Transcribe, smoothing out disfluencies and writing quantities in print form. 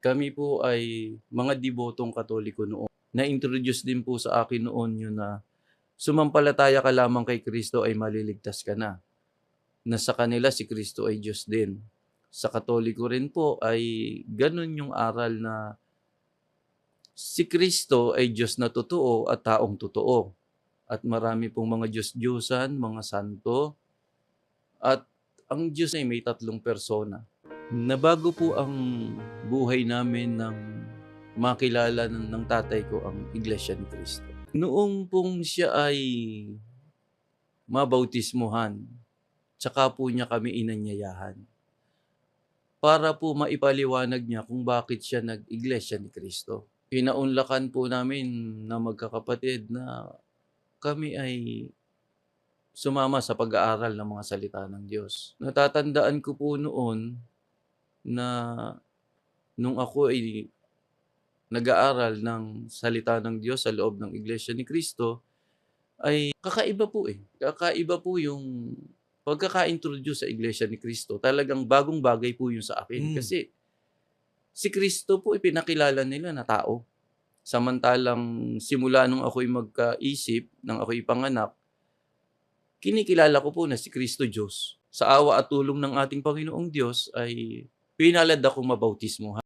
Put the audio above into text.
Kami po ay mga debotong Katoliko noon. Na-introduce din po sa akin noon yun na sumampalataya ka lamang kay Kristo ay maliligtas ka na. Na sa kanila si Kristo ay Diyos din. Sa Katoliko rin po ay ganun yung aral na si Kristo ay Diyos na totoo at taong totoo. At marami pong mga Diyos-Diyosan, mga santo, at ang Diyos ay may tatlong persona. Nabago po ang buhay namin ng makilala ng tatay ko ang Iglesia ni Cristo. Noong pong siya ay mabautismuhan, tsaka po niya kami inanyayahan para po maipaliwanag niya kung bakit siya nag-Iglesia ni Cristo. Pinaunlakan po namin na magkakapatid na kami ay sumama sa pag-aaral ng mga salita ng Diyos. Natatandaan ko po noon na nung ako ay nag-aaral ng salita ng Diyos sa loob ng Iglesia ni Cristo, ay kakaiba po eh. Kakaiba po yung pagkaka-introduce sa Iglesia ni Cristo. Talagang bagong bagay po yun sa akin. Kasi si Cristo po ipinakilala nila na tao. Samantalang simula nung ako'y magkaisip, nang ako'y panganak, kinikilala ko po na si Kristo Diyos. Sa awa at tulong ng ating Panginoong Diyos ay pinalad akong mabautismuhan.